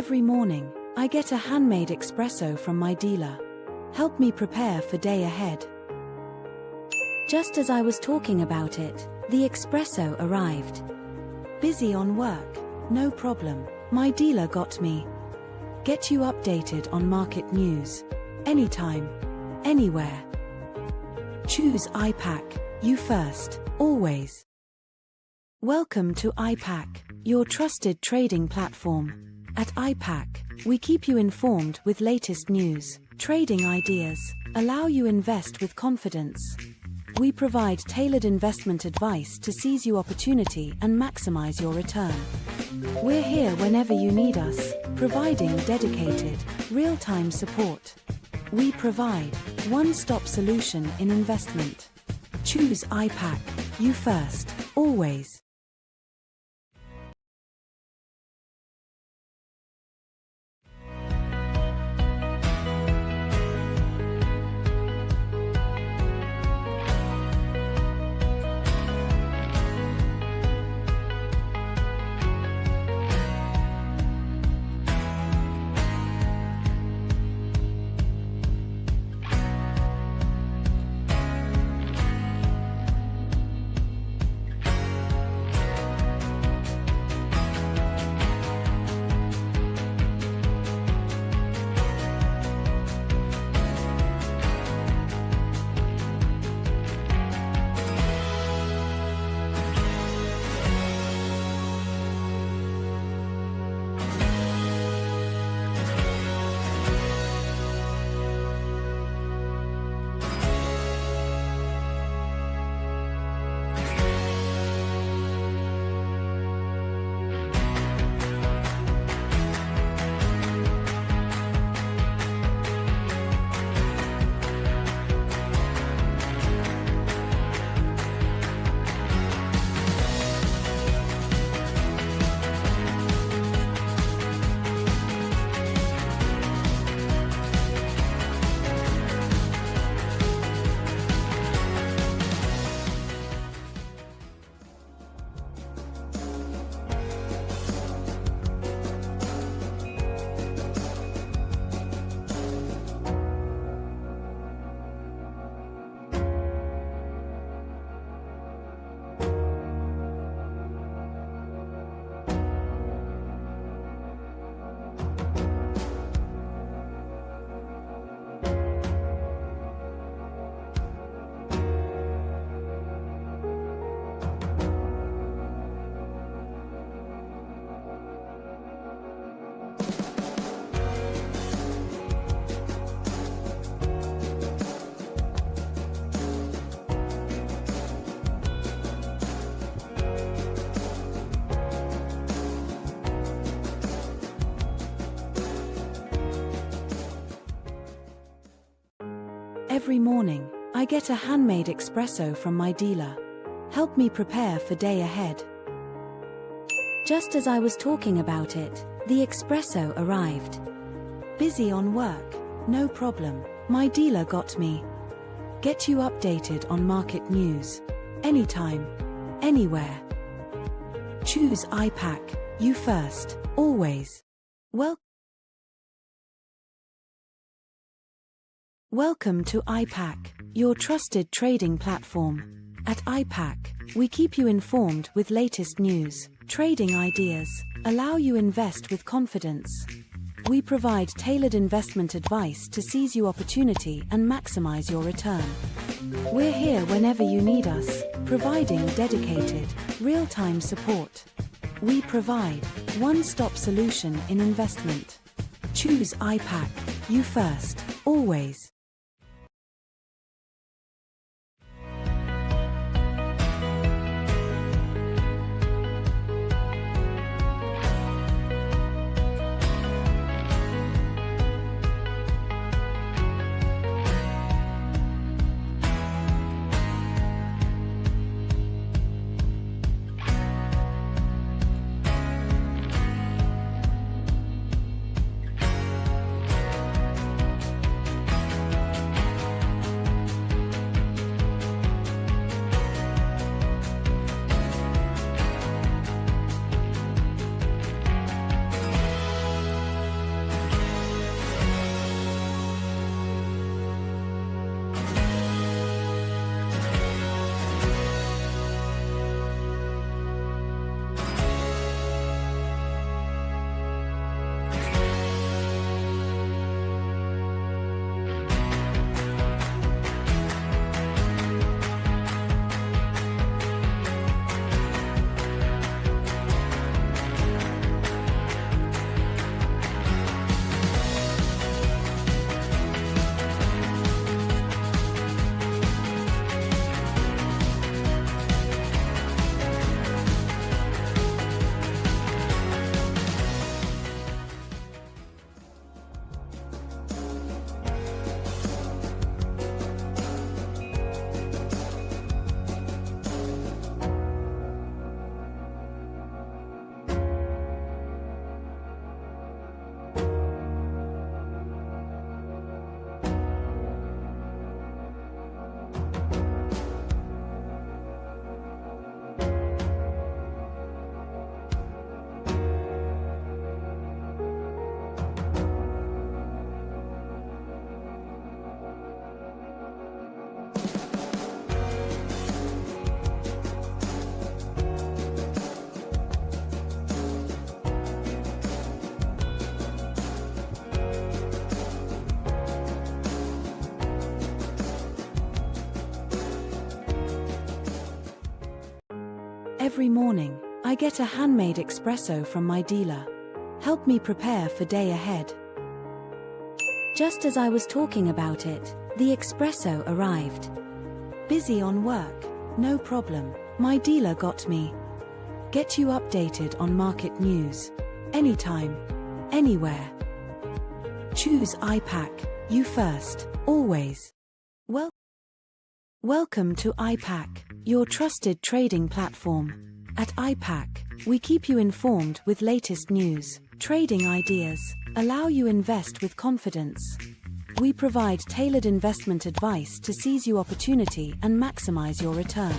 Every morning, I get a handmade espresso from my dealer. Help me prepare for day ahead. Just as I was talking about it, the espresso arrived. Busy on work? No problem. My dealer got me. Get you updated on market news. Anytime, anywhere. Choose iPack, you first, always. Welcome to iPack, your trusted trading platform. At iPack, we keep you informed with latest news, trading ideas, allow you invest with confidence. We provide tailored investment advice to seize your opportunity and maximize your return. We're here whenever you need us, providing dedicated, real-time support. We provide one-stop solution in investment. Choose iPack, you first, always. Every morning, I get a handmade espresso from my dealer. Help me prepare for day ahead. Just as I was talking about it, the espresso arrived. Busy on work? No problem. My dealer got me. Get you updated on market news. Anytime, anywhere. Choose iPack, you first, always. Welcome to iPack, your trusted trading platform. At iPack, we keep you informed with latest news, trading ideas, allow you invest with confidence. We provide tailored investment advice to seize your opportunity and maximize your return. We're here whenever you need us, providing dedicated, real-time support. We provide one-stop solution in investment. Choose iPack, you first, always. Every morning, I get a handmade espresso from my dealer. Help me prepare for day ahead. Just as I was talking about it, the espresso arrived. Busy on work? No problem. My dealer got me. Get you updated on market news. Anytime, anywhere. Choose iPack, you first, always. Welcome to iPack, your trusted trading platform. At iPack, we keep you informed with latest news, trading ideas, allow you invest with confidence. We provide tailored investment advice to seize your opportunity and maximize your return.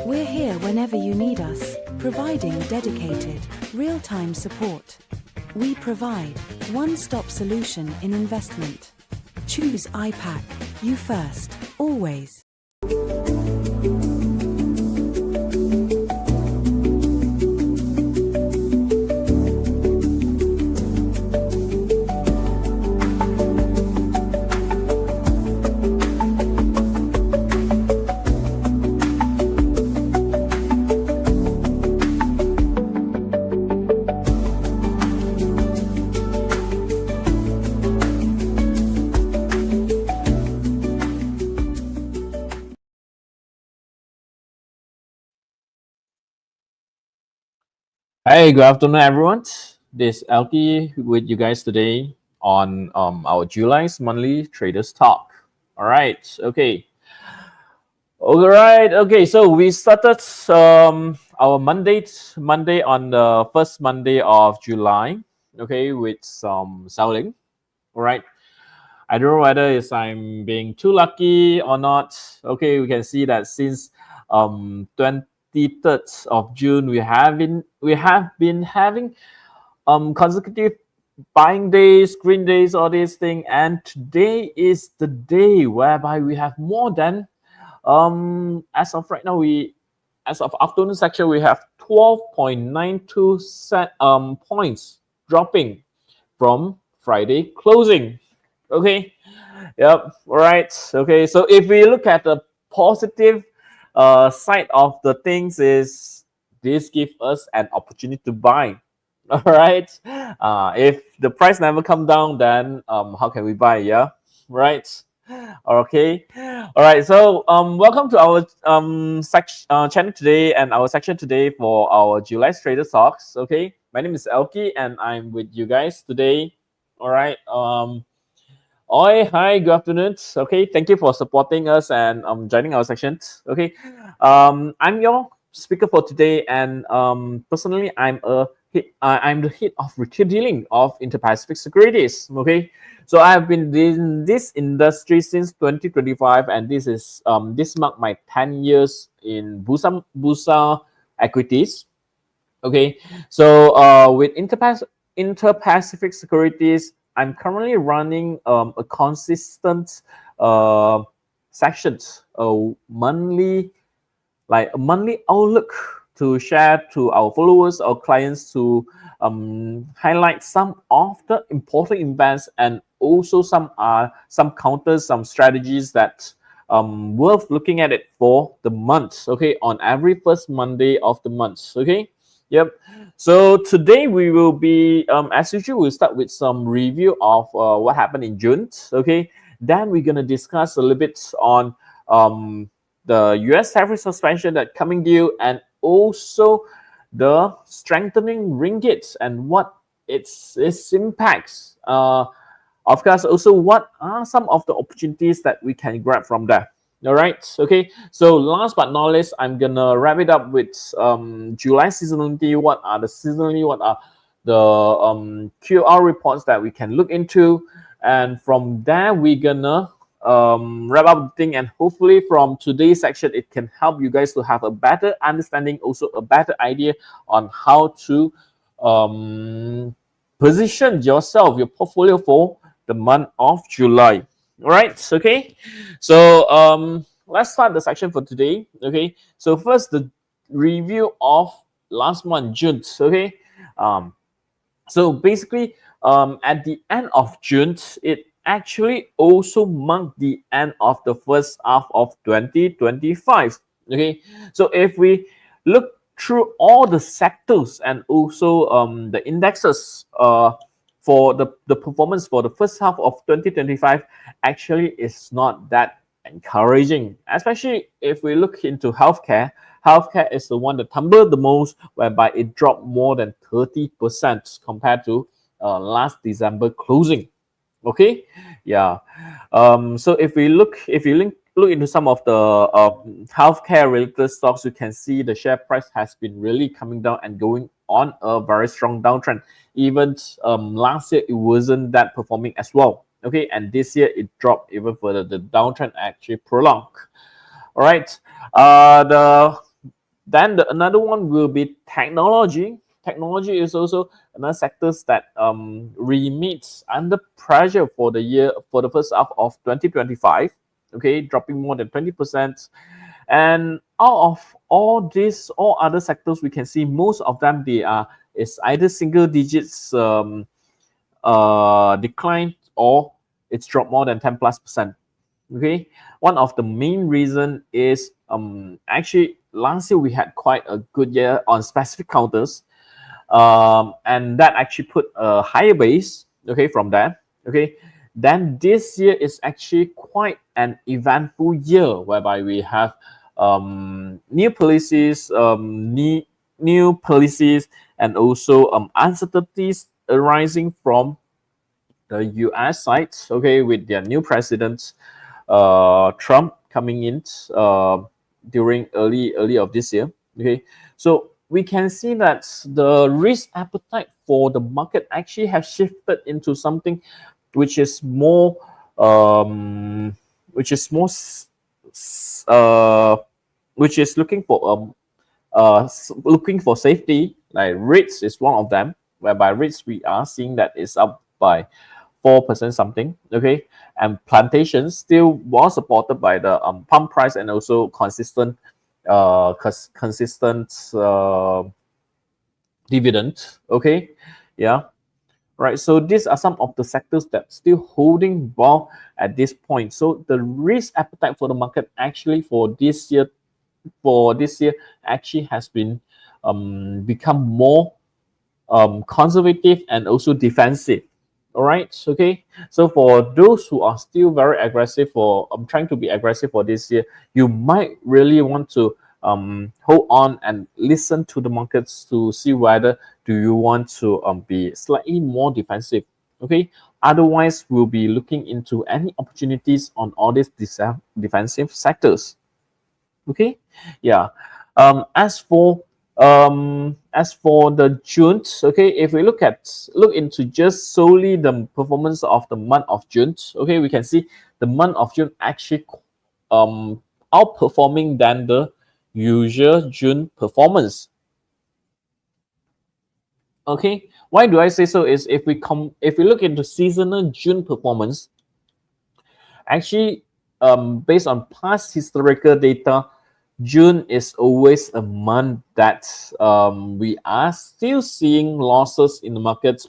We're here whenever you need us, providing dedicated, real-time support. We provide one-stop solution in investment. Choose iPack, you first, always. Hey, good afternoon, everyone. This is Elki with you guys today on our July's monthly traders talk. All right, okay. All right, okay. So we started our Monday on the first Monday of July. Okay, with some selling. All right. I don't know whether it's I'm being too lucky or not. Okay, we can see that since 23rd of June we have been having consecutive buying days, green days, all these things, and today is the day whereby we have more than as of right now as of afternoon section we have 12.92 points dropping from Friday closing. Okay. Yep. All right. Okay. So if we look at the positive side of the things, is this give us an opportunity to buy. All right. If the price never come down, then how can we buy? Yeah. Right. Okay. All right. So welcome to our channel today and our section today for our July trader stocks. Okay. My name is Elki and I'm with you guys today. All right. Oi, hi, good afternoon. Okay, thank you for supporting us and joining our section. Okay, I'm your speaker for today, and personally, I'm the head of retail dealing of Inter-Pacific Securities. Okay, so I have been in this industry since 2025, and this marked my 10 years in Bursa equities. Okay, so with Inter-Pacific Securities, I'm currently running a consistent sections, a monthly outlook to share to our followers, our clients, to highlight some of the important events and also some counters, some strategies that worth looking at it for the month. Okay, on every first Monday of the month. Okay. Yep. So today we will be, as usual, we'll start with some review of what happened in June. Okay. Then we're gonna discuss a little bit on the U.S. tariff suspension that coming due, and also the strengthening ringgit and what its impacts. Of course, also what are some of the opportunities that we can grab from there. All right. Okay. So last but not least, I'm gonna wrap it up with July seasonality. What are the seasonally? What are the QR reports that we can look into? And from there, we're gonna wrap up the thing. And hopefully, from today's section, it can help you guys to have a better understanding, also a better idea on how to position yourself, your portfolio for the month of July. All right, okay. So let's start the section for today. Okay, so first the review of last month, June. Okay, so basically, at the end of June, it actually also marked the end of the first half of 2025. Okay, so if we look through all the sectors and also the indexes for the performance for the first half of 2025 actually is not that encouraging, especially if we look into healthcare. Healthcare is the one that tumbled the most, whereby it dropped more than 30% compared to last December closing. Okay, yeah. So if you look into some of the healthcare related stocks, you can see the share price has been really coming down and going on a very strong downtrend. Even last year it wasn't that performing as well. Okay, and this year it dropped even further. The downtrend actually prolonged. All right. Another one will be technology. Technology is also another sectors that remains under pressure for the year for the first half of 2025. Okay, dropping more than 20%. And out of all other sectors, we can see most of them they are is either single digits decline or it's dropped more than 10+%. Okay, one of the main reason is actually last year we had quite a good year on specific counters, and that actually put a higher base. Okay, from that. Okay, then this year is actually quite an eventful year whereby we have new policies, new policies, and also uncertainties arising from the US side. Okay, with their new president, Trump coming in during early of this year. Okay, so we can see that the risk appetite for the market actually has shifted into something which is more which is more which is looking for safety. Like rates is one of them, whereby rates we are seeing that is up by 4% something. Okay, and plantations still was supported by the pump price and also consistent dividend. Okay, yeah, right. So these are some of the sectors that still holding well at this point. So the risk appetite for the market actually for this year actually has been become more conservative and also defensive. All right, okay. So for those who are still very aggressive for trying to be aggressive for this year, you might really want to hold on and listen to the markets to see whether do you want to be slightly more defensive. Okay, otherwise we'll be looking into any opportunities on all these defensive sectors. Okay, yeah. As for the June, okay, if we look into just solely the performance of the month of June, okay, we can see the month of June actually outperforming than the usual June performance. Okay, why do I say so? Is if we look into seasonal June performance, actually, based on past historical data, June is always a month that we are still seeing losses in the markets,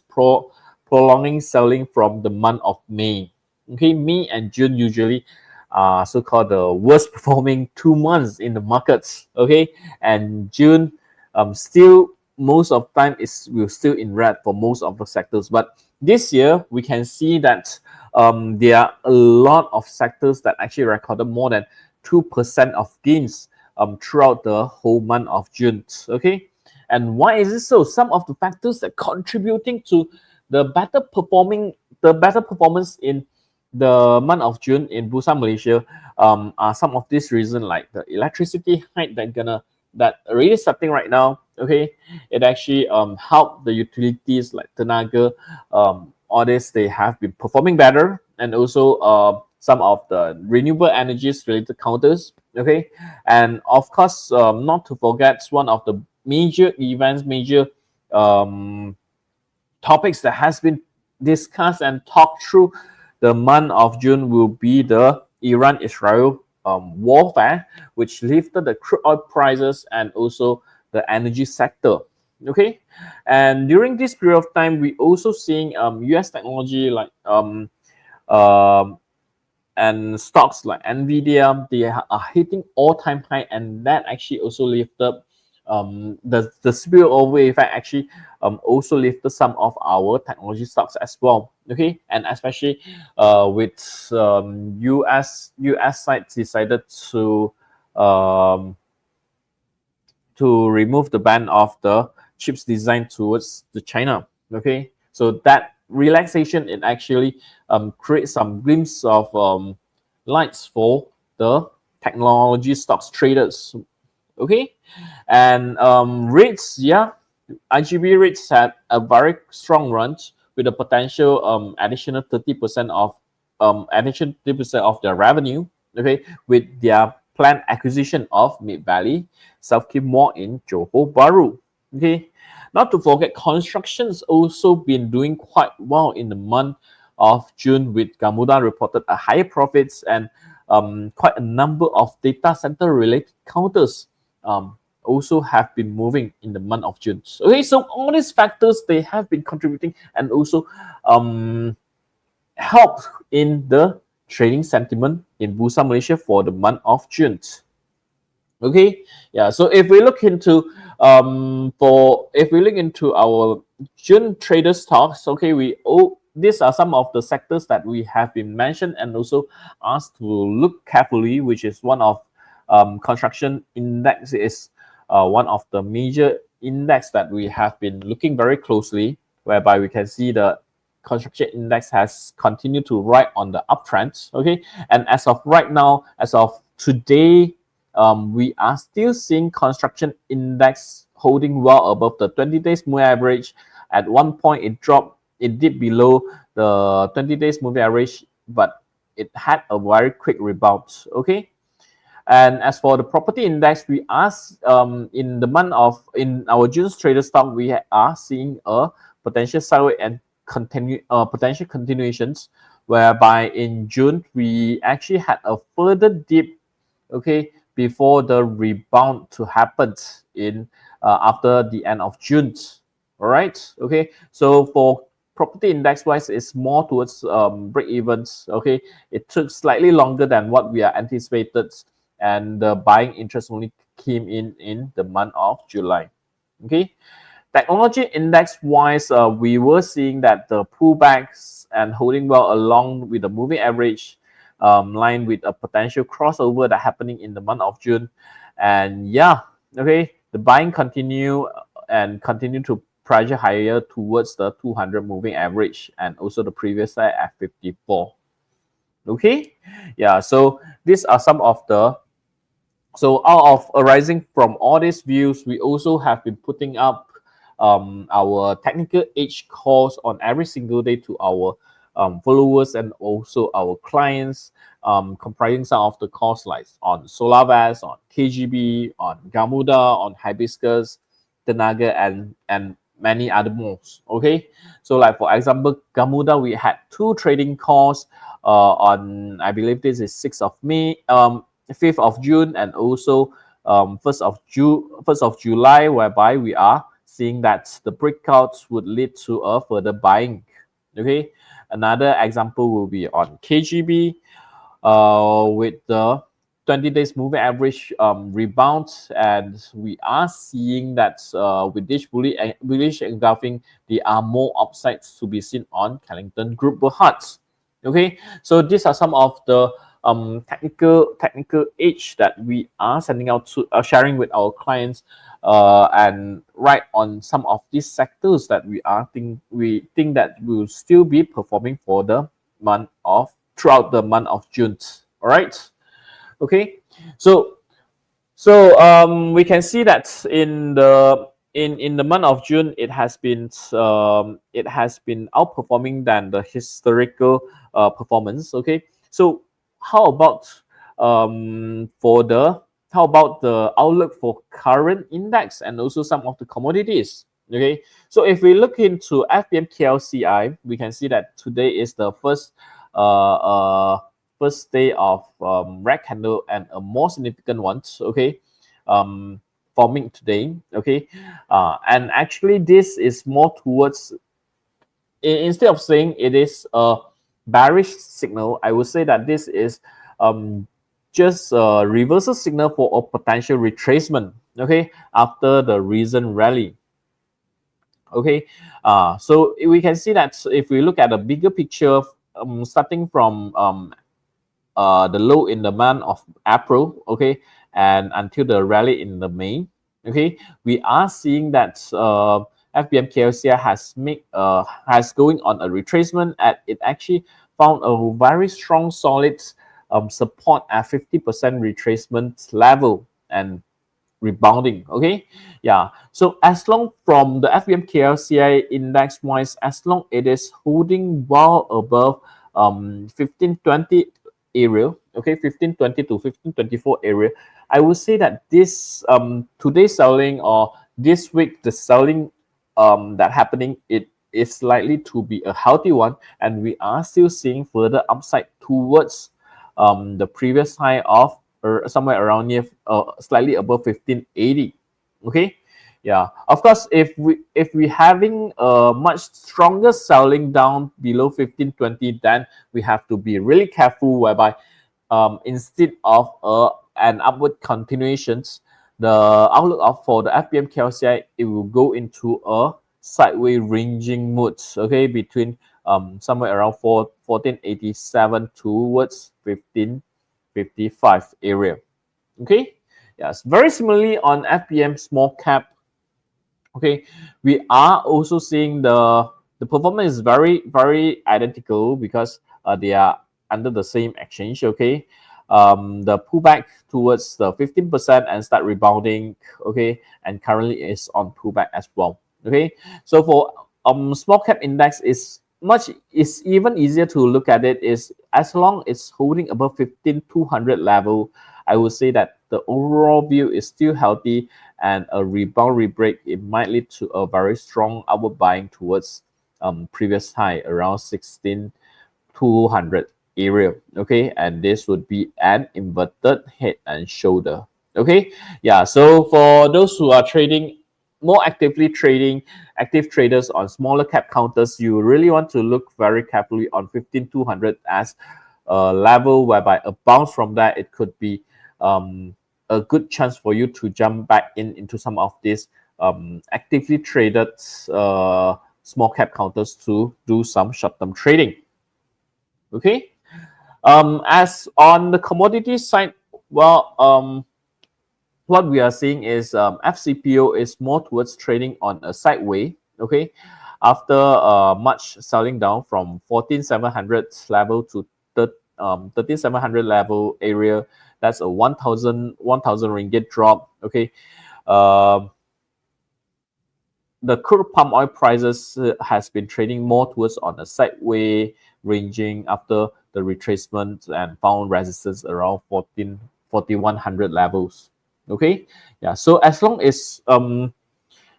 prolonging selling from the month of May. Okay, May and June usually are so-called the worst performing 2 months in the markets. Okay, and June still most of time we're still in red for most of the sectors. But this year we can see that there are a lot of sectors that actually recorded more than 2% of gains throughout the whole month of June. Okay, and why is it so? Some of the factors that contributing to the better performance in the month of June in Bursa Malaysia are some of these reasons, like the electricity hike that already starting right now. Okay, it actually helped the utilities like Tenaga, all this they have been performing better, and also some of the renewable energies related counters. Okay, and of course, not to forget one of the major events, major topics that has been discussed and talked through the month of June will be the Iran-Israel warfare, which lifted the crude oil prices and also the energy sector. Okay, and during this period of time, we also seeing US technology like and stocks like Nvidia, they are hitting all-time high, and that actually also lifted the spillover effect actually also lifted some of our technology stocks as well. Okay, and especially with US side decided um, to remove the ban of the chips designed towards the China. Okay, so that relaxation it actually creates some glimpse of lights for the technology stocks traders. Okay, and rates, yeah, IGB rates had a very strong run with a potential additional 30% of additional 30% of their revenue. Okay, with their planned acquisition of Mid Valley Self-Keep Mall in Johor Bahru. Okay, not to forget, construction's also been doing quite well in the month of June, with Gamuda reported a higher profits and quite a number of data center related counters also have been moving in the month of June. Okay, so all these factors they have been contributing and also help in the trading sentiment in Bursa Malaysia for the month of June. Okay, yeah. So if we look into our June trader stocks, okay, these are some of the sectors that we have been mentioned and also asked to look carefully, which is one of construction index is one of the major index that we have been looking very closely, whereby we can see the construction index has continued to ride on the uptrend. Okay, and as of right now, as of today, we are still seeing construction index holding well above the 20 days moving average. At one point, it dipped below the 20 days moving average, but it had a very quick rebound. Okay. And as for the property index, we are in our June trader stock, we are seeing a potential sideways and potential continuations, whereby in June we actually had a further dip, okay, before the rebound to happen in after the end of June. All right, okay. So for property index wise, it's more towards break evens. Okay, it took slightly longer than what we are anticipated, and the buying interest only came in the month of July. Okay, technology index wise, we were seeing that the pullbacks and holding well along with the moving average line with a potential crossover that happening in the month of June. And yeah, okay, the buying continue to pressure higher towards the 200 moving average and also the previous side at 54. Okay, yeah, so these are some of the out of arising from all these views, we also have been putting up our technical edge calls on every single day to our followers and also our clients, comprising some of the calls like on SolarVest, on KGB, on Gamuda, on Hibiscus, Tenaga, and many other more. Okay, so like for example, Gamuda, we had 2 trading calls on, I believe this is 6th of May, 5th of June, and also 1st of July, whereby we are seeing that the breakouts would lead to a further buying. Okay, another example will be on KGB with the 20 days moving average rebound, and we are seeing that with this bullish engulfing, there are more upsides to be seen on Kellington Group Berhad. Okay, so these are some of the technical edge that we are sending out to sharing with our clients, and right on some of these sectors that we think that will still be performing for the throughout the month of June. All right, okay, so we can see that in the month of June, it has been outperforming than the historical performance. Okay, so how about the outlook for current index and also some of the commodities? Okay, so if we look into FBM KLCI, we can see that today is the first day of red candle and a more significant one. Okay, forming today. Okay, and actually this is more towards, instead of saying it is a bearish signal, I would say that this is just a reversal signal for a potential retracement. okay, after the recent rally. Okay, so we can see that if we look at the bigger picture, starting from the low in the month of April, okay, and until the rally in the May, okay, we are seeing that FBM KLCI has going on a retracement, and it actually found a very strong, solid support at 50% retracement level and rebounding. Okay, yeah. So as long from the FBM KLCI index wise, as long it is holding well above 1520 area, okay, 1520 to 1524 area, I would say that this today's selling or this week the selling that happening, it is likely to be a healthy one, and we are still seeing further upside towards the previous high of or somewhere around near slightly above 1580. Okay, yeah, of course, if we having a much stronger selling down below 1520, then we have to be really careful, whereby instead of an upward continuations, the outlook of for the FBM KLCI, it will go into a sideways ranging mood, okay, between somewhere around 1487 towards 1555 area. Okay, yes, very similarly on FBM small cap. Okay, we are also seeing the performance is very identical, because they are under the same exchange. Okay, the pullback towards the 15% and start rebounding. Okay, and currently is on pullback as well. Okay, so for small cap index is even easier to look at it, is as long it's holding above 15200 level, I would say that the overall view is still healthy, and a rebound rebreak, it might lead to a very strong upward buying towards previous high around 16200 area. Okay, and this would be an inverted head and shoulder. Okay, yeah, so for those who are trading more actively, trading active traders on smaller cap counters, you really want to look very carefully on 15200 as a level, whereby a bounce from that, it could be a good chance for you to jump back into some of these actively traded small cap counters to do some short-term trading. Okay, as on the commodity side, well, what we are seeing is FCPO is more towards trading on a sideway. Okay, after much selling down from 14700 level to 13700 level area, that's a 1000 ringgit drop. Okay, the crude palm oil prices has been trading more towards on a sideway ranging after the retracement and found resistance around 4100 levels. Okay, yeah, so as long as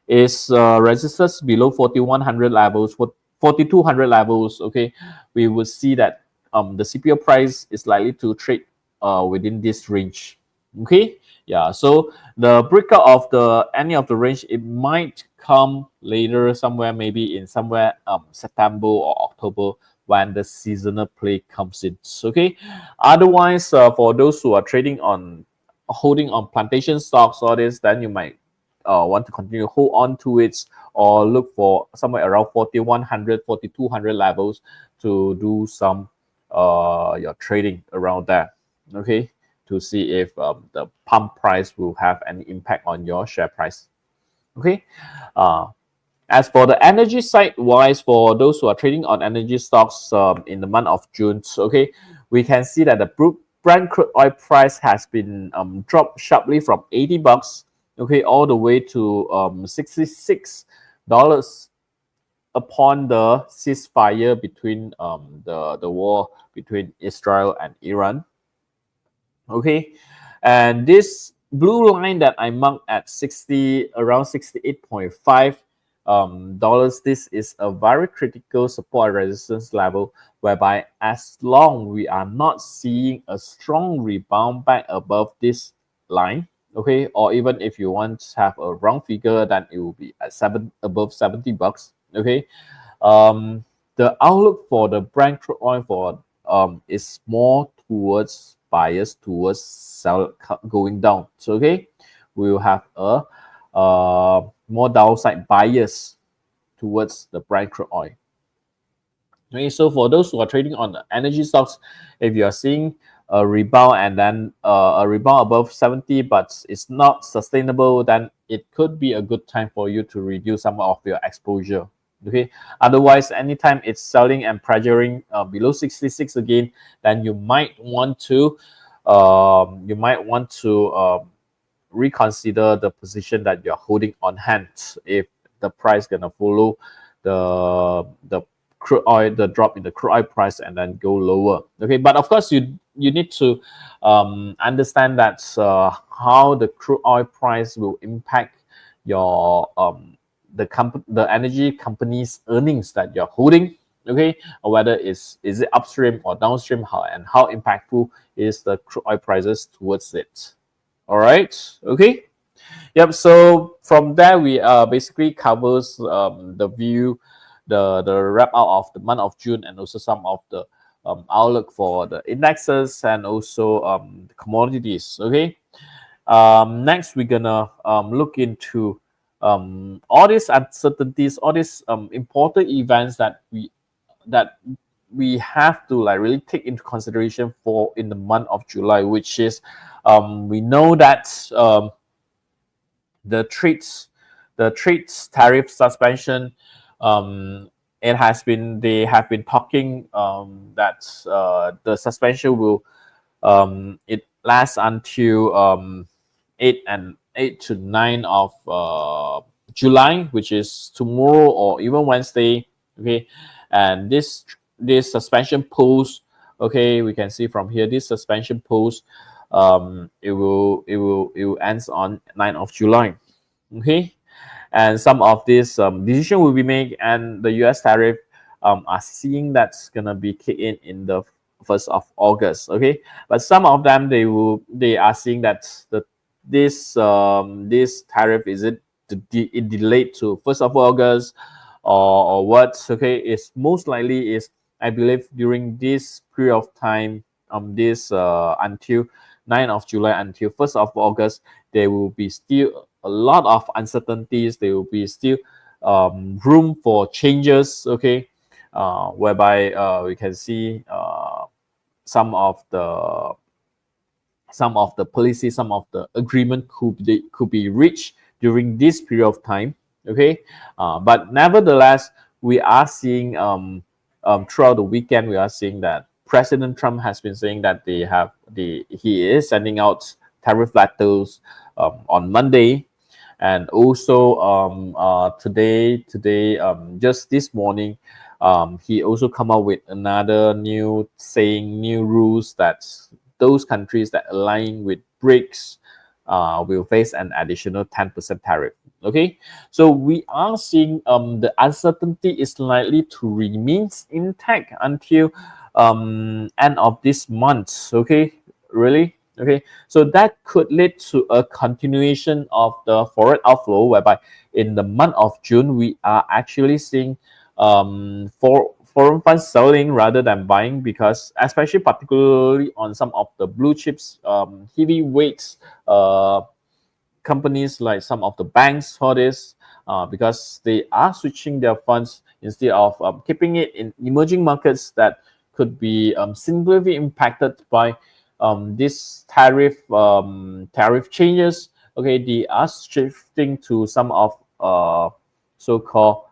resistance below 4100 levels, 4200 levels, okay, we will see that the CPO price is likely to trade within this range. Okay, yeah, so the breakout of the any of the range, it might come later, somewhere maybe in somewhere September or October, when the seasonal play comes in. Okay, otherwise for those who are trading on holding on plantation stocks or this, then you might want to continue hold on to it, or look for somewhere around 4100 4200 levels to do some your trading around there. Okay, to see if the pump price will have any impact on your share price. Okay, as for the energy side wise, for those who are trading on energy stocks in the month of June, okay, we can see that the Brent crude oil price has been dropped sharply from 80 bucks, okay, all the way to $66 upon the ceasefire between the war between Israel and Iran. Okay, and this blue line that I marked at 60 around 68.5 dollars, this is a very critical support resistance level, whereby as long we are not seeing a strong rebound back above this line, okay, or even if you want to have a round figure, then it will be at above 70 bucks. Okay, the outlook for the Brent crude oil for is more towards bias towards sell going down. So okay, we will have a more downside bias towards the Brent crude oil. Okay, so for those who are trading on the energy stocks, if you are seeing a rebound and then a rebound above 70, but it's not sustainable, then it could be a good time for you to reduce some of your exposure. Okay, otherwise, anytime it's selling and pressuring below 66 again, then you might want to reconsider the position that you're holding on hand if the price gonna follow the crude oil, the drop in the crude oil price, and then go lower. Okay, but of course you need to understand that how the crude oil price will impact your the energy company's earnings that you're holding. Okay, or whether is it upstream or downstream, and how impactful is the crude oil prices towards it. All right, okay. Yep. So from there, we basically covers the view, the wrap out of the month of June, and also some of the outlook for the indexes and also the commodities. Okay. Next, we're gonna look into all these uncertainties, all these important events that we have to like really take into consideration for in the month of July, which is we know that the trades tariff suspension, they have been talking that the suspension will it lasts until 8 to 9 of July, which is tomorrow or even Wednesday. Okay, and this suspension post, okay, we can see from here this suspension post, it will ends on 9th of July. Okay, and some of this decision will be made, and the US tariff are seeing that's gonna be kicked in the 1st of August. Okay, but some of them they are seeing that this tariff is it delayed to 1st of August or what. Okay, it's most likely is, I believe, during this period of time, this until 9th of July until 1st of August, there will be still a lot of uncertainties. There will be still room for changes. Okay, whereby we can see some of the policy, some of the agreement could be reached during this period of time. Okay, but nevertheless, we are seeing throughout the weekend, we are seeing that President Trump has been saying that he is sending out tariff letters on Monday, and also today just this morning, he also come out with another new rules that those countries that align with BRICS will face an additional 10% tariff. Okay, so we are seeing the uncertainty is likely to remain intact until end of this month. Okay, really. Okay, so that could lead to a continuation of the forward outflow, whereby in the month of June we are actually seeing foreign funds selling rather than buying, because especially particularly on some of the blue chips, heavyweights companies like some of the banks for this, because they are switching their funds instead of keeping it in emerging markets that could be significantly impacted by this tariff changes. Okay, they are shifting to some of so-called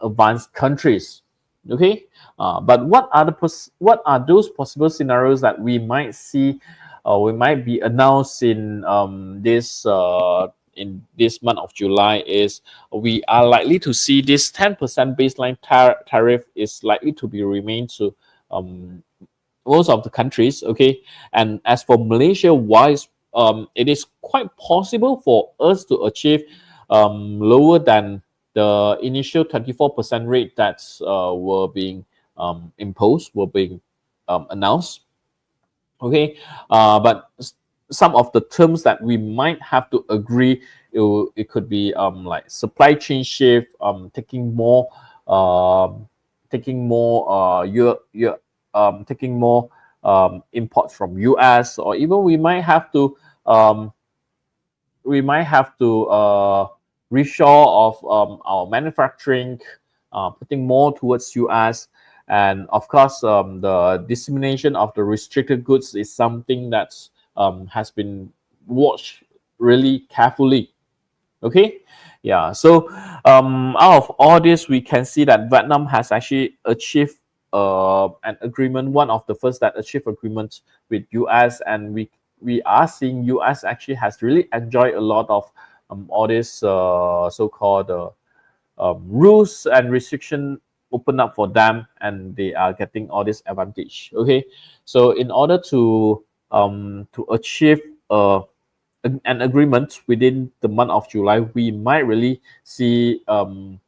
advanced countries. Okay, but what are those possible scenarios that we might see, we might be announced in this month of July? Is we are likely to see this 10% baseline tariff is likely to be remain to most of the countries. Okay, and as for Malaysia wise, it is quite possible for us to achieve lower than the initial 24% rate that were being imposed, were being announced. Okay, but some of the terms that we might have to agree, it could be like supply chain shift, taking more imports from US, or even we might have to we might have to reshore of our manufacturing, putting more towards US. And of course, the dissemination of the restricted goods is something that has been watched really carefully. Okay, yeah. So out of all this, we can see that Vietnam has actually achieved an agreement, one of the first that achieved agreement with US, and we are seeing US actually has really enjoyed a lot of all this so-called rules and restriction open up for them, and they are getting all this advantage. Okay, so in order to achieve an agreement within the month of July, we might really see our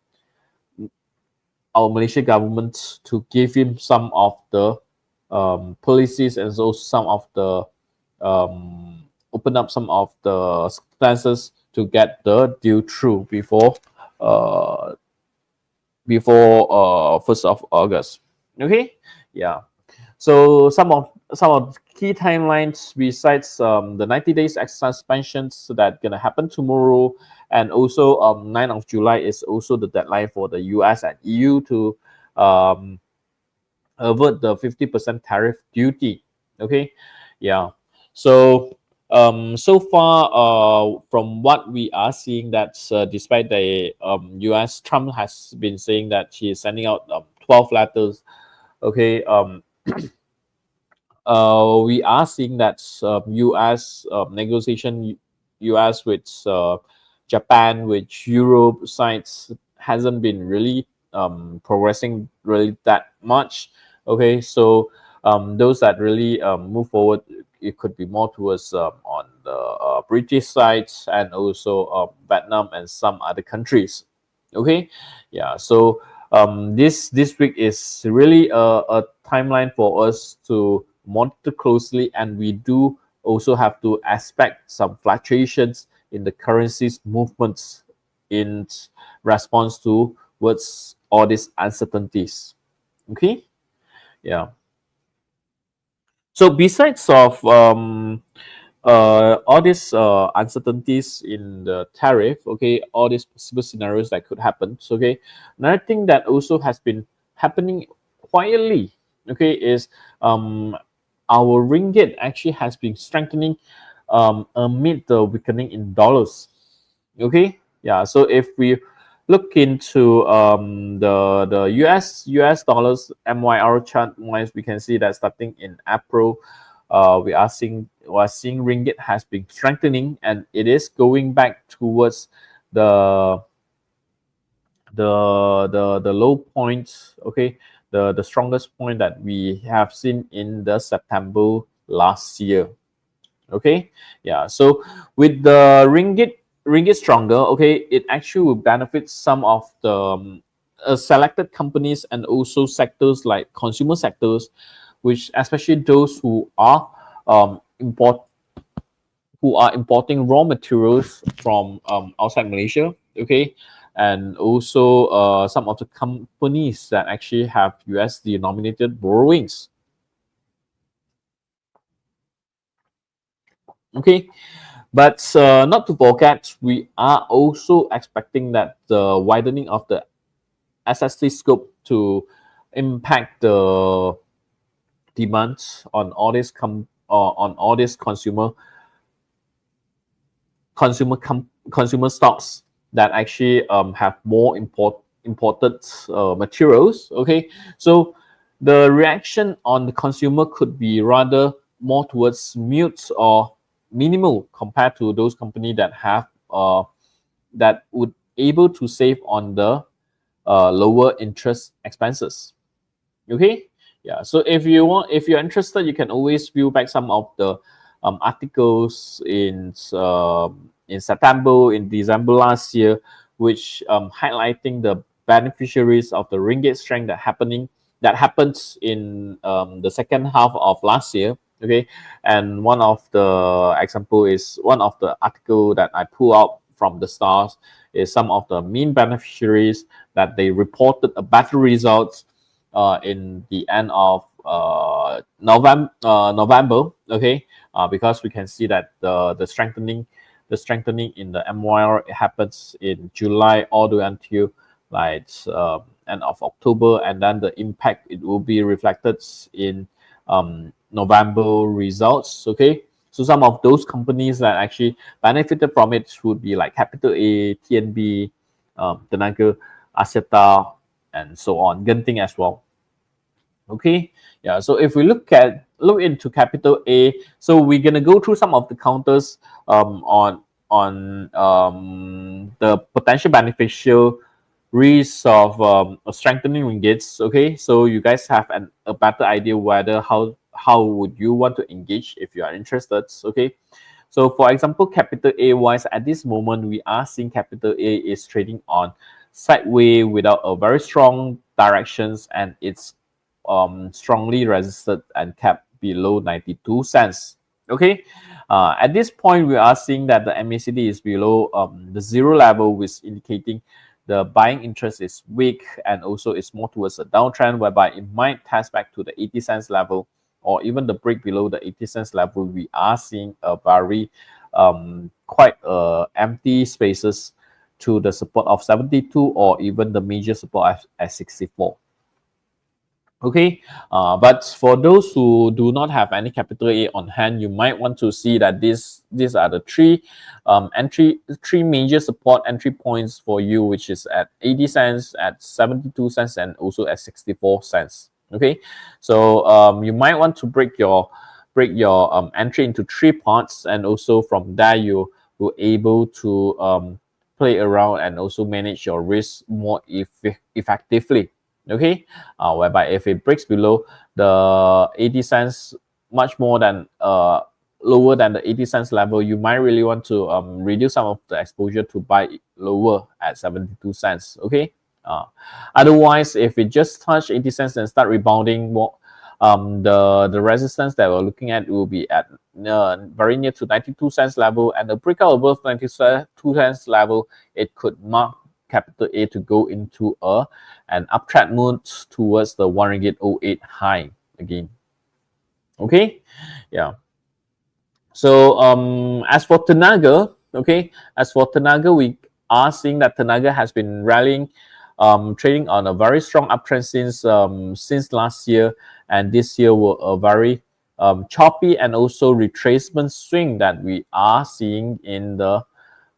Malaysian government to give him some of the policies, and also some of the open up some of the circumstances to get the deal through before 1st of August. Okay, yeah. So some of key timelines besides the 90 days suspensions that gonna happen tomorrow, and also 9th of July is also the deadline for the US and EU to avert the 50% tariff duty. Okay, yeah. So so far from what we are seeing, that despite the US, Trump has been saying that he is sending out 12 letters. Okay, we are seeing that US negotiation, US with Japan, with Europe sides hasn't been really progressing really that much. Okay, so those that really move forward, it could be more towards on the British sides, and also Vietnam and some other countries. Okay, yeah. So this week is really a timeline for us to monitor closely, and we do also have to expect some fluctuations in the currency's movements in response to what's all these uncertainties. Okay, yeah. So besides of all these uncertainties in the tariff, okay, all these possible scenarios that could happen. So, okay, another thing that also has been happening quietly, okay, is our ringgit actually has been strengthening amid the weakening in dollars. Okay, yeah. So if we look into the US dollars MYR chart wise, we can see that starting in April, we are seeing ringgit has been strengthening, and it is going back towards the the low points. Okay, the strongest point that we have seen in the September last year. Okay, yeah. So with the ringgit stronger, okay, it actually will benefit some of the selected companies, and also sectors like consumer sectors, which especially those import who are importing raw materials from outside Malaysia. Okay, and also some of the companies that actually have US denominated borrowings. Okay, but not to forget, we are also expecting that the widening of the SST scope to impact the demands on all these consumer stocks that actually have more imported materials. Okay, so the reaction on the consumer could be rather more towards mute or minimal compared to those companies that have that would able to save on the lower interest expenses. Okay, yeah. So if you're interested, you can always view back some of the articles in September, in December last year, which highlighting the beneficiaries of the ringgit strength that happens in the second half of last year. Okay, and one of the example is one of the article that I pull out from the stars is some of the main beneficiaries that they reported a better results in the end of November. Okay, because we can see that the the strengthening in the MYR happens in July all the way until like end of October, and then the impact it will be reflected in November results. Okay, so some of those companies that actually benefited from it would be like Capital A, TNB, Tenaga, Axiata, and so on, Genting as well. Okay, yeah. So if we look into Capital A, so we're gonna go through some of the counters on the potential beneficial risks of strengthening ringgits. Okay, so you guys have a better idea whether how would you want to engage if you are interested. Okay, so for example, Capital A wise, at this moment we are seeing Capital A is trading on sideways without a very strong directions, and it's strongly resisted and kept below 92 cents. Okay, at this point we are seeing that the MACD is below the zero level, which indicating the buying interest is weak, and also it's more towards a downtrend whereby it might test back to the 80 cents level, or even the break below the 80 cents level. We are seeing a very quite empty spaces to the support of 72, or even the major support at 64. Okay, but for those who do not have any Capital A on hand, you might want to see that these are the three major support entry points for you, which is at 80 cents, at 72 cents, and also at 64 cents. Okay, so you might want to break your entry into three parts, and also from there you will able to play around and also manage your risk more effectively. Okay, whereby if it breaks below the 80 cents, much more than lower than the 80 cents level, you might really want to reduce some of the exposure to buy lower at 72 cents. Okay, otherwise, if it just touch 80 cents and start rebounding more, the resistance that we're looking at will be at very near to 92 cents level, and the breakout above 92 cents level, it could mark Capital A to go into an uptrend mode towards the 1 ringgit 08 high again. Okay, yeah. So as for Tenaga, okay, we are seeing that Tenaga has been rallying, trading on a very strong uptrend since last year, and this year were a very choppy and also retracement swing that we are seeing in the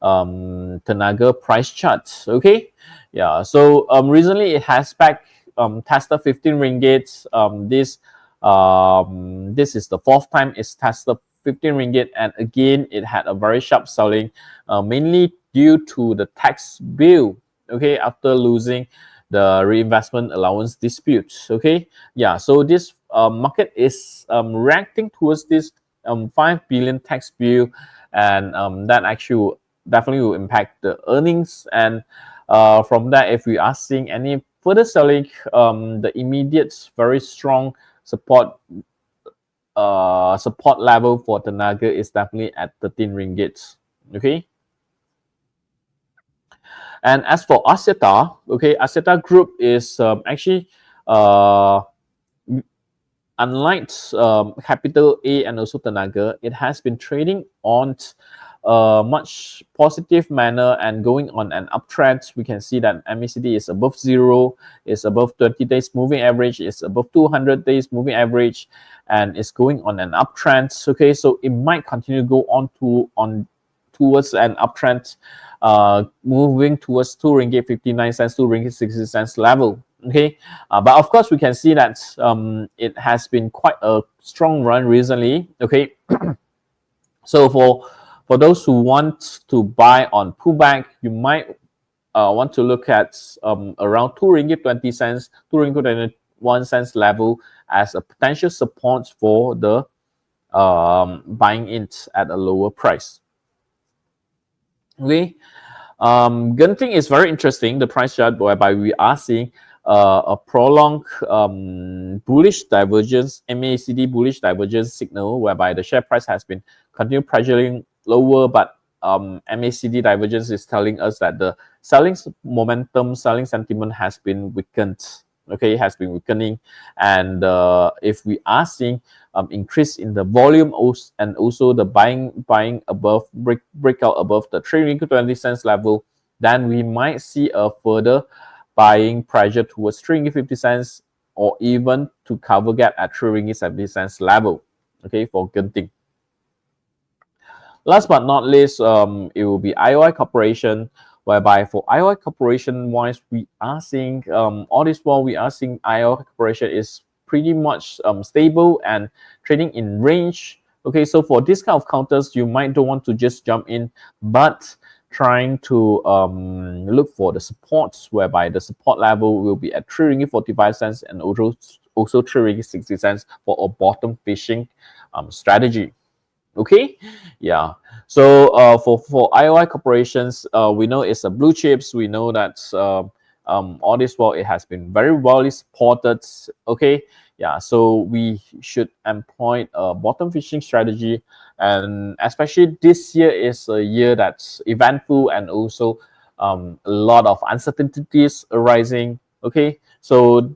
Tenaga price charts. Okay, yeah. So recently it has tested 15 ringgit. This is the fourth time it's tested 15 ringgit, and again it had a very sharp selling, mainly due to the tax bill. Okay, after losing the reinvestment allowance dispute. Okay, yeah. So this market is reacting towards this 5 billion tax bill, and that actually definitely will impact the earnings. And from that, if we are seeing any further selling, the immediate very strong support level for Tenaga is definitely at 13 ringgit. Okay, and as for Axiata, okay, Axiata Group is actually unlike Capital A and also Tenaga, it has been trading on much positive manner and going on an uptrend. We can see that MACD is above zero, is above 20 days moving average, is above 200 days moving average, and is going on an uptrend. Okay, so it might continue to go towards an uptrend, moving towards 2 ringgit 59 cents, 2 ringgit 60 cents level. Okay, but of course we can see that it has been quite a strong run recently. Okay, so for those who want to buy on pullback, you might want to look at around 2 ringgit 20 cents, 2 ringgit 21 cents level as a potential support for the buying it at a lower price. Okay, Genting is very interesting, the price chart, whereby we are seeing a prolonged bullish divergence, MACD bullish divergence signal, whereby the share price has been continue pressuring lower, but MACD divergence is telling us that the selling momentum, selling sentiment has been weakened. Okay, has been weakening, and if we are seeing increase in the volume and also the buying above breakout above the 3 Ringgit 20 cents level, then we might see a further buying pressure towards 3 Ringgit 50 cents, or even to cover gap at 3 Ringgit 70 cents level. Okay, for Genting. Last but not least, it will be IOI Corporation, whereby for IOI Corporation wise, we are seeing all this while we are seeing IOI Corporation is pretty much stable and trading in range. Okay, so for this kind of counters, you might don't want to just jump in, but trying to look for the supports, whereby the support level will be at 3 Ringgit 45 cents and also 3 Ringgit 60 cents for a bottom fishing strategy. Okay, yeah. So for IOI corporations, we know it's a blue chips. We know that all this while it has been very well supported. Okay, yeah. So we should employ a bottom fishing strategy, and especially this year is a year that's eventful and also a lot of uncertainties arising. Okay, so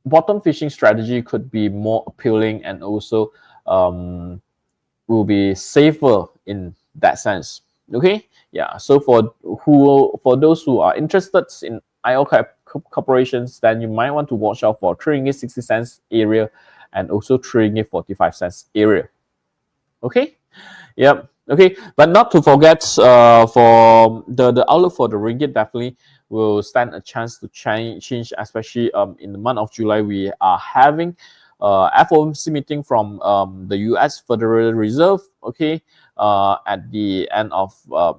bottom fishing strategy could be more appealing and also will be safer in that sense. Okay, yeah. So for those who are interested in IO corporations, then you might want to watch out for 3 Ringgit 60 cents area and also 3 Ringgit 45 cents area. Okay, yep. Okay, but not to forget, for the outlook for the ringgit definitely will stand a chance to change, especially in the month of July. We are having FOMC meeting from the US Federal Reserve, okay, at the end of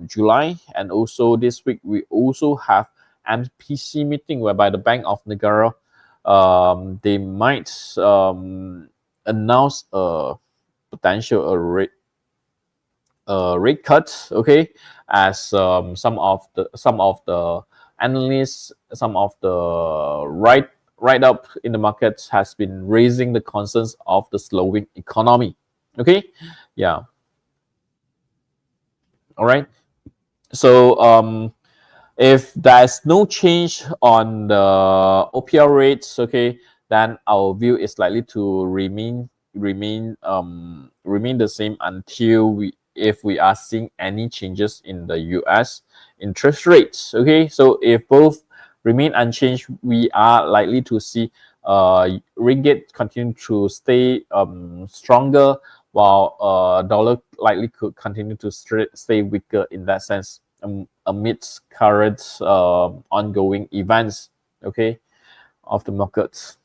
July. And also this week, we also have MPC meeting, whereby the Bank of Negara, they might announce a potential rate cut, okay, as some of the analysts, some of the write up in the markets has been raising the concerns of the slowing economy. Okay, yeah, all right. So if there's no change on the OPR rates, okay, then our view is likely to remain the same until if we are seeing any changes in the US interest rates. Okay, so if both remain unchanged, we are likely to see ringgit continue to stay stronger, while dollar likely could continue to stay weaker in that sense, amidst current ongoing events, okay, of the markets.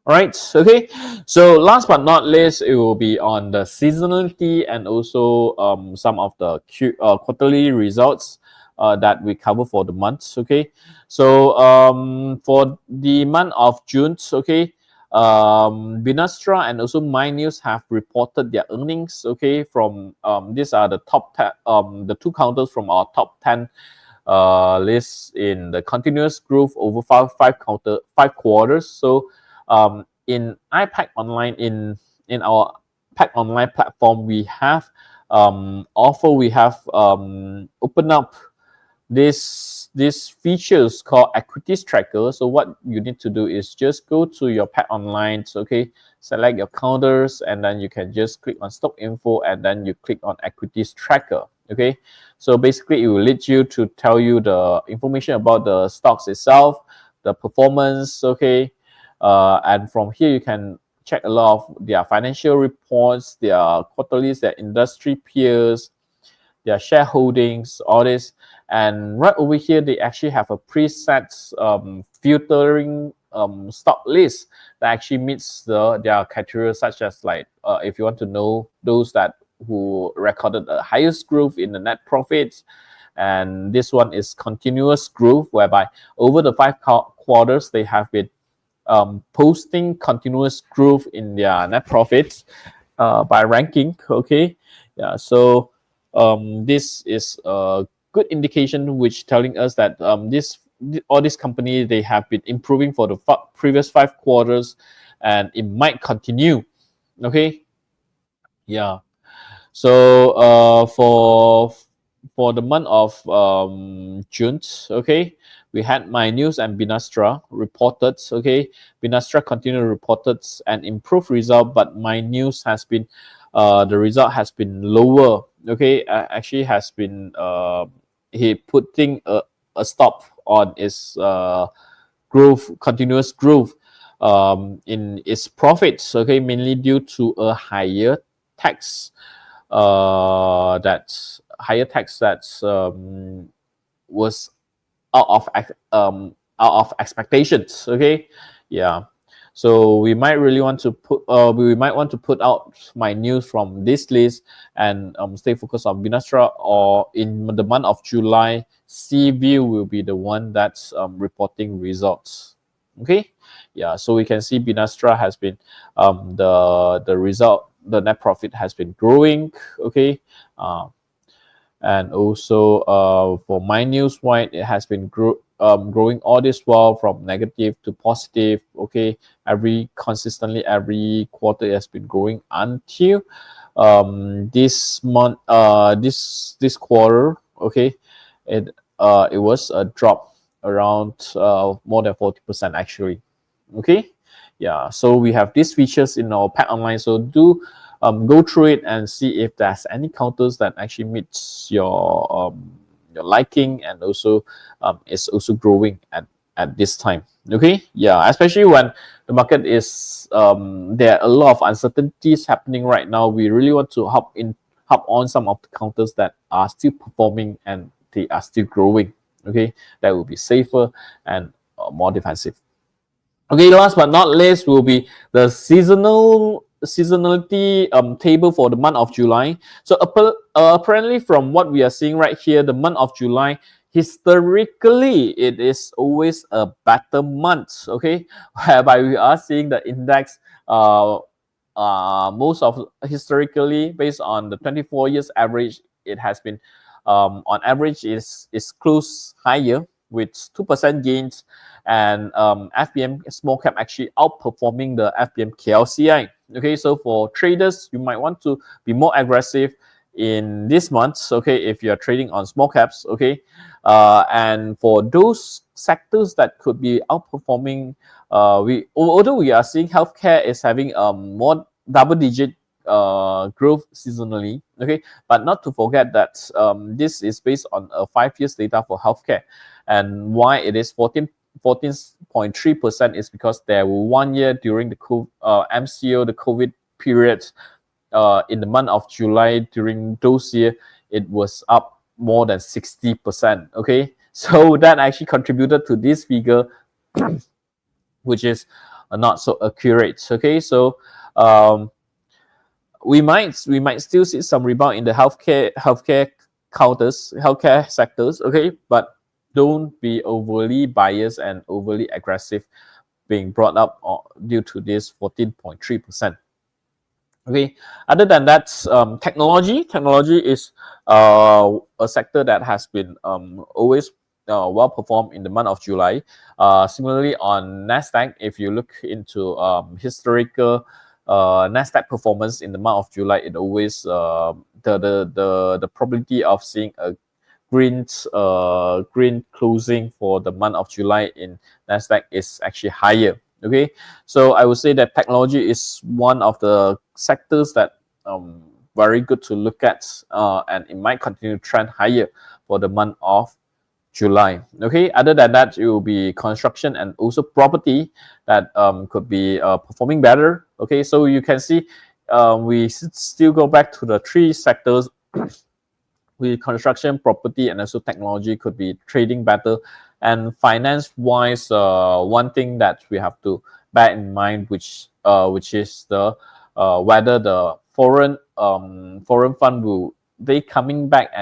All right, okay. So last but not least, it will be on the seasonality and also some of the quarterly results that we cover for the months. Okay, so for the month of June, okay, Binastra and also My News have reported their earnings. Okay, from these are the top 10, the two counters from our top 10 lists in the continuous growth over five quarters. So in iPack Online, in our Pack Online platform, we have opened up this features called equities tracker. So what you need to do is just go to your Pack Online, okay, select your counters, and then you can just click on stock info, and then you click on equities tracker. Okay, so basically it will lead you to tell you the information about the stocks itself, the performance, okay, and from here you can check a lot of their financial reports, their quarterlies, their industry peers, their shareholdings, all this. And right over here, they actually have a preset filtering stock list that actually meets their criteria, such as like if you want to know those that who recorded the highest growth in the net profits. And this one is continuous growth, whereby over the 5 quarters, they have been posting continuous growth in their net profits by ranking. Okay, yeah. So this is a good indication, which telling us that all this company, they have been improving for the previous 5 quarters, and it might continue. Okay, yeah. So for the month of June, okay, we had My News and Binastra reported. Okay, Binastra continued reported an improved result, but My News has been the result has been lower. Okay, actually has been he putting a stop on its growth, continuous growth in its profits. Okay, mainly due to a higher tax that's higher tax that was out of expectations. Okay, yeah. So we might really want to put out My News from this list and stay focused on Binastra, or in the month of July, Seaview will be the one that's reporting results. Okay, yeah. So we can see Binastra has been the result, the net profit has been growing. Okay, and also for My News White, it has been growing all this while from negative to positive. Okay, consistently every quarter it has been growing until this month, this quarter. Okay, it was a drop around more than 40% actually. Okay, yeah. So we have these features in our pack online. So do go through it and see if there's any counters that actually meets your liking, and also it's also growing at this time. Okay, yeah, especially when the market is there are a lot of uncertainties happening right now. We really want to hop on some of the counters that are still performing and they are still growing. Okay, that will be safer and more defensive. Okay, last but not least will be the seasonality table for the month of July. So apparently, from what we are seeing right here, the month of July, historically, it is always a better month. Okay, whereby we are seeing the index most of historically based on the 24 years average, it has been on average is close higher with 2% gains, and FBM small cap actually outperforming the FBM KLCI. Okay, so for traders, you might want to be more aggressive in this month. Okay, if you're trading on small caps. Okay, and for those sectors that could be outperforming, although we are seeing healthcare is having more double-digit growth seasonally. Okay, but not to forget that this is based on a 5 years data for healthcare, and why it is 14.3% is because there were 1 year during the MCO, the COVID period, in the month of July. During those years, it was up more than 60%. Okay, so that actually contributed to this figure, which is not so accurate. Okay, so we might still see some rebound in the healthcare sectors. Okay, but don't be overly biased and overly aggressive being brought up due to this 14.3%. Okay, other than that, technology is a sector that has been always well performed in the month of July. Similarly on Nasdaq, if you look into historical Nasdaq performance in the month of July, it always the probability of seeing a green closing for the month of July in Nasdaq is actually higher. Okay, so I would say that technology is one of the sectors that very good to look at, and it might continue to trend higher for the month of July. Okay, other than that, it will be construction and also property that could be performing better. Okay, so you can see we still go back to the three sectors. With construction, property, and also technology could be trading better. And finance wise, one thing that we have to bear in mind, which is the whether the foreign fund will come back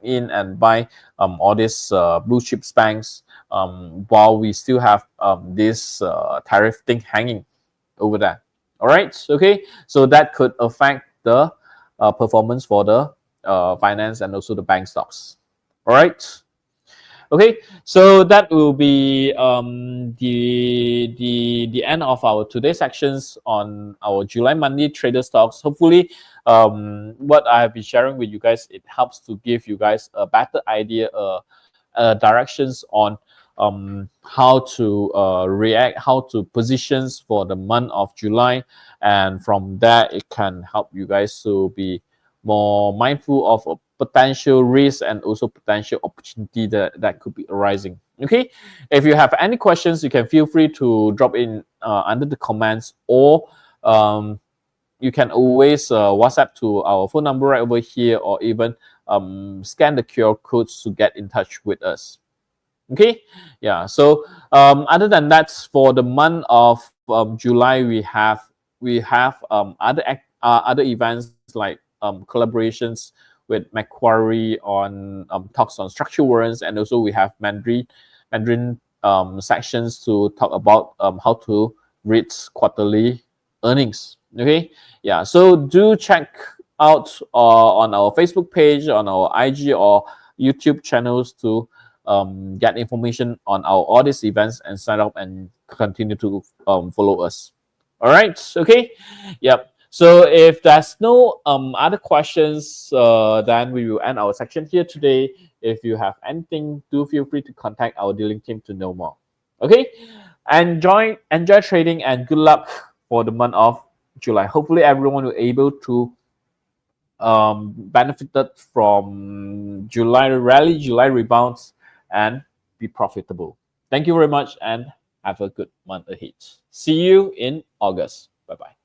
in and buy all these blue chips banks, while we still have this tariff thing hanging over there. All right, okay, so that could affect the performance for the finance and also the bank stocks. All right. Okay, so that will be the end of our today's sections on our July monthly trader stocks. Hopefully, what I have been sharing with you guys, it helps to give you guys a better idea, directions on how to react, how to positions for the month of July, and from there it can help you guys to be more mindful of a potential risk and also potential opportunity that could be arising. Okay, if you have any questions, you can feel free to drop in under the comments, or you can always WhatsApp to our phone number right over here, or even scan the QR codes to get in touch with us. Okay, yeah. So other than that, for the month of July, we have other events like collaborations with Macquarie on talks on structural warrants, and also we have Mandarin sections to talk about how to read quarterly earnings. Okay, yeah. So do check out on our Facebook page, on our IG or YouTube channels to get information on all these events and sign up and continue to follow us. All right. Okay. Yep. So if there's no other questions, then we will end our section here today. If you have anything, do feel free to contact our dealing team to know more. Okay. Enjoy trading, and good luck for the month of July. Hopefully everyone will able to benefited from July rally, July rebounds, and be profitable. Thank you very much, and have a good month ahead. See you in August. Bye bye.